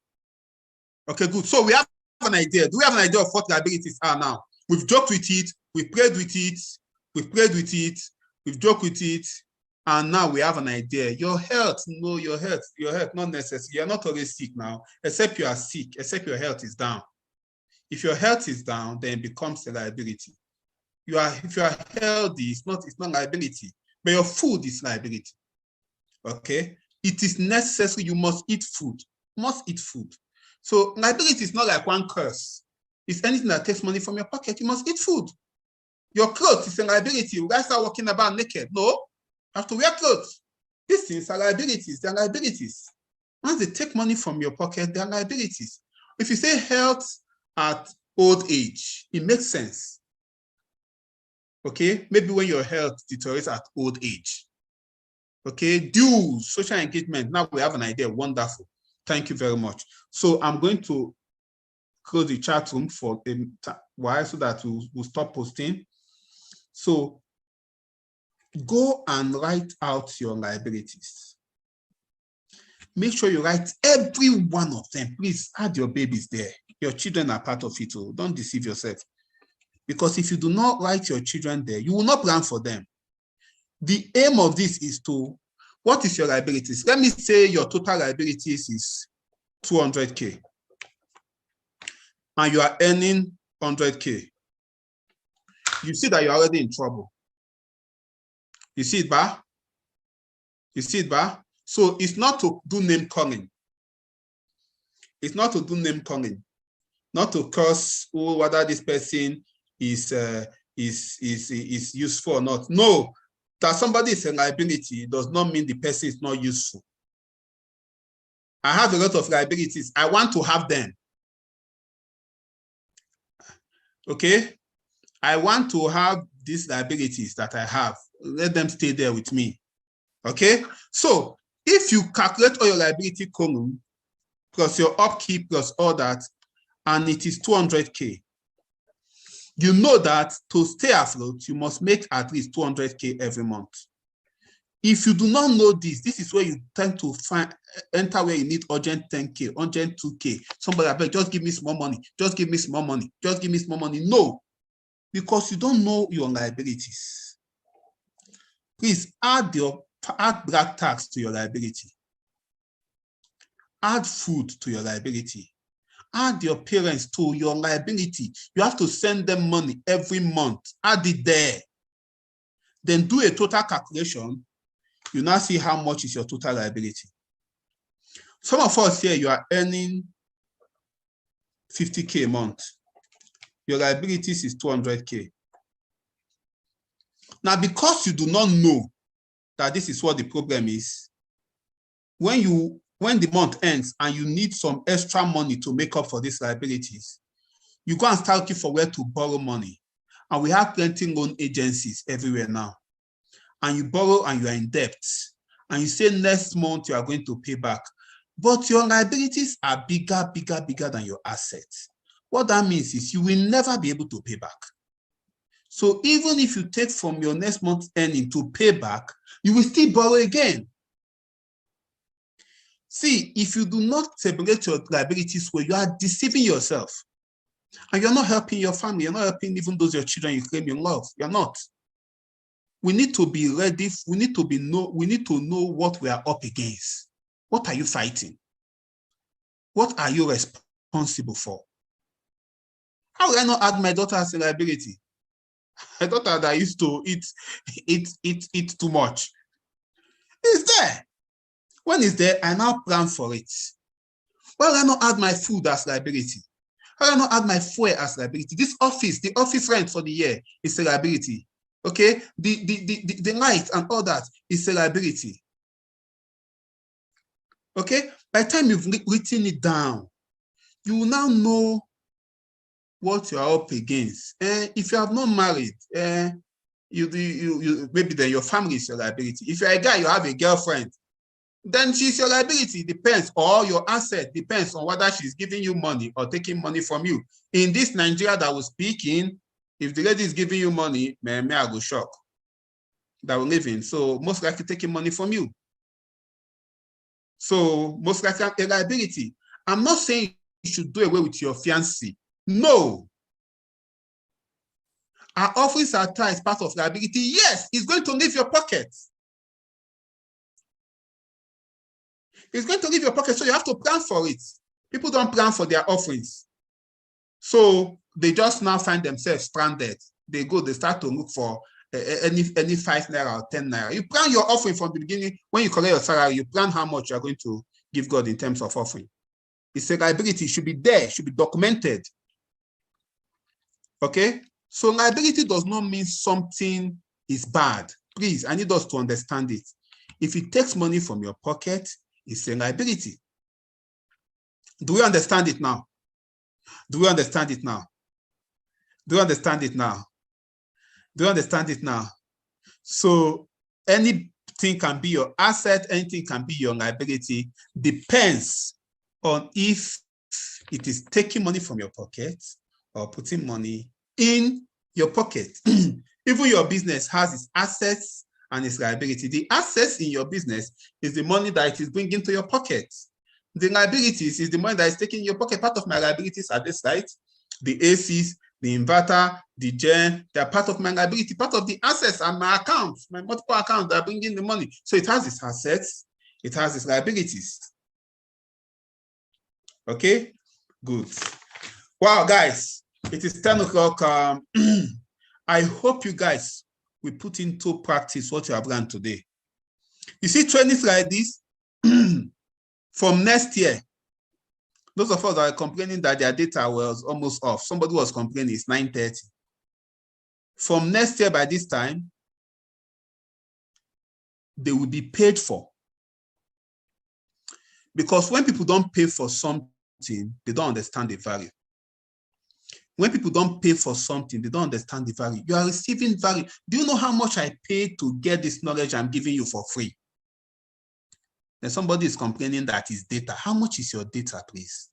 Okay, good. So we have an idea. Do we have an idea of what liabilities are now? We've joked with it, we've played with it, we've played with it, we've joked with it, and now we have an idea. Your health, no, your health, not necessary. You're not always sick now, except you are sick, except your health is down. If your health is down, then it becomes a liability. If you are healthy, it's not liability, but your food is liability. Okay? It is necessary. You must eat food. Must eat food. So liability is not like one curse. It's anything that takes money from your pocket. You must eat food. Your clothes is a liability. You guys are walking about naked. No, you have to wear clothes. These things are liabilities. They are liabilities. Once they take money from your pocket, they are liabilities. If you say health at old age, it makes sense. Okay, maybe when your health deteriorates at old age. Okay, dues, social engagement. Now we have an idea. Wonderful. Thank you very much. So I'm going to close the chat room for a while so that we'll stop posting. So go and write out your liabilities. Make sure you write every one of them. Please add your babies there. Your children are part of it. So don't deceive yourself. Because if you do not write your children there, you will not plan for them. The aim of this is to, what is your liabilities? Let me say your total liabilities is 200K. And you are earning 100K. You see that you're already in trouble. You see it, Ba? You see it, Ba? So it's not to do name calling. It's not to do name calling. Not to curse whether this person is useful or not. No, that somebody is a liability does not mean the person is not useful. I have a lot of liabilities. I want to have them. Okay? I want to have these liabilities that I have. Let them stay there with me. Okay? So if you calculate all your liability column plus your upkeep plus all that, and it is 200K, you know that to stay afloat, you must make at least 200K every month. If you do not know this, this is where you tend to enter where you need urgent 10K, urgent 2K. Somebody, I beg, just give me small money. Just give me small money. Just give me small money. No, because you don't know your liabilities. Please add black tax to your liability. Add food to your liability. Add your parents to your liability. You have to send them money every month. Add it there. Then do a total calculation. You now see how much is your total liability. Some of us here, you are earning 50K a month. Your liabilities is 200K. Now, because you do not know that this is what the problem is, when the month ends and you need some extra money to make up for these liabilities, you go and start looking for where to borrow money. And we have plenty loan agencies everywhere now. And you borrow and you are in debt. And you say next month you are going to pay back. But your liabilities are bigger than your assets. What that means is you will never be able to pay back. So even if you take from your next month's earning to pay back, you will still borrow again. See, if you do not separate your liabilities well, you are deceiving yourself. And you're not helping your family. You're not helping even those your children you claim you love. You're not. We need to be ready. We need to know what we are up against. What are you fighting? What are you responsible for? How will I not add my daughter as a liability? My daughter that used to eat too much. It's there. When it's there, I now plan for it. Why will I not add my food as liability? Why will I not add my fuel as liability? This office, the office rent for the year is a liability. Okay, the light and all that is a liability. Okay, by the time you've written it down, you will now know what you are up against. If you have not married, maybe then your family is your liability. If you're a guy, you have a girlfriend, then she's your liability. Depends, or your asset depends on whether she's giving you money or taking money from you. In this Nigeria that we're speaking, if the lady is giving you money, may I go shock that we live in. So most likely taking money from you. So most likely a liability. I'm not saying you should do away with your fiancé. No. Our office attire is part of liability. Yes, it's going to leave your pocket. It's going to leave your pocket, so you have to plan for it. People don't plan for their offerings. So they just now find themselves stranded. They start to look for any 5 naira or 10 naira. You plan your offering from the beginning. When you collect your salary, you plan how much you're going to give God in terms of offering. It's a liability. It should be there. It should be documented. Okay? So liability does not mean something is bad. Please, I need us to understand it. If it takes money from your pocket, it's a liability. Do we understand it now? Do we understand it now? Do you understand it now? Do you understand it now? So anything can be your asset, anything can be your liability, depends on if it is taking money from your pocket or putting money in your pocket. Even your business has its assets and its liability. The assets in your business is the money that it is bringing to your pocket. The liabilities is the money that is taking your pocket. Part of my liabilities at this site, the ACs, the inverter, the gen, they are part of my liability. Part of the assets are my accounts, my multiple accounts that are bringing the money. So it has its assets, it has its liabilities. Okay, good. Wow, guys, it is 10 o'clock. I hope you guys will put into practice what you have learned today. You see trainings like this from next year. Those of us that are complaining that their data was almost off. Somebody was complaining it's 9:30. From next year, by this time, they will be paid for. Because when people don't pay for something, they don't understand the value. When people don't pay for something, they don't understand the value. You are receiving value. Do you know how much I paid to get this knowledge I'm giving you for free? Then somebody is complaining that it's data. How much is your data, please?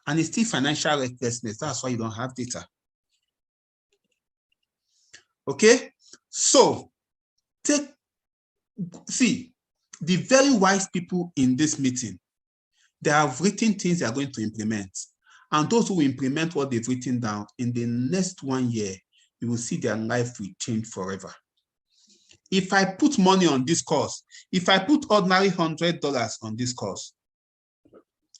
And it's still financial recklessness. That's why you don't have data. Okay? So, see, the very wise people in this meeting, they have written things they are going to implement. And those who implement what they've written down, in the next 1 year, you will see their life will change forever. If I put money on this course, if I put ordinary $100 on this course,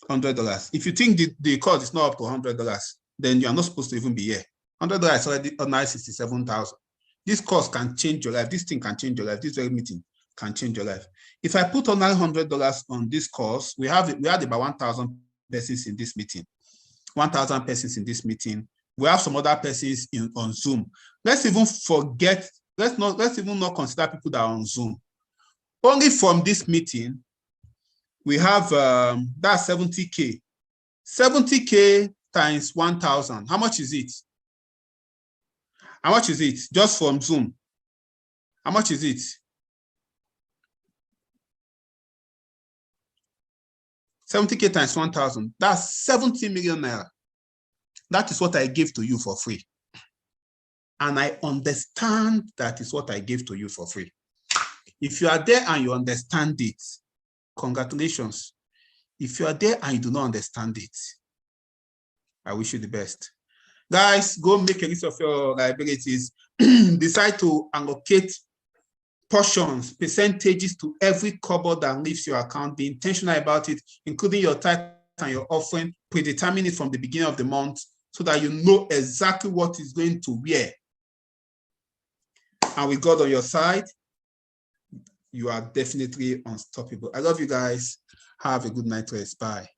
$100. If you think the course is not up to $100, then you are not supposed to even be here. $100 is already ordinary 67,000. This course can change your life. This thing can change your life. This very meeting can change your life. If I put ordinary $100 on this course, we had about 1,000 persons in this meeting. 1,000 persons in this meeting. We have some other persons on Zoom. Let's even forget. Let's even not consider people that are on Zoom. Only from this meeting, we have that's 70K. 70K times 1,000. How much is it? How much is it? Just from Zoom. How much is it? 70K times 1,000. That's 70 million naira. That is what I gave to you for free. And I understand that is what I gave to you for free. If you are there and you understand it, congratulations. If you are there and you do not understand it, I wish you the best. Guys, go make a list of your liabilities. Decide to allocate portions, percentages to every kobo that leaves your account. Be intentional about it, including your tithe and your offering. Predetermine it from the beginning of the month so that you know exactly what is going to where. And with God on your side, you are definitely unstoppable. I love you guys. Have a good night rest. Bye.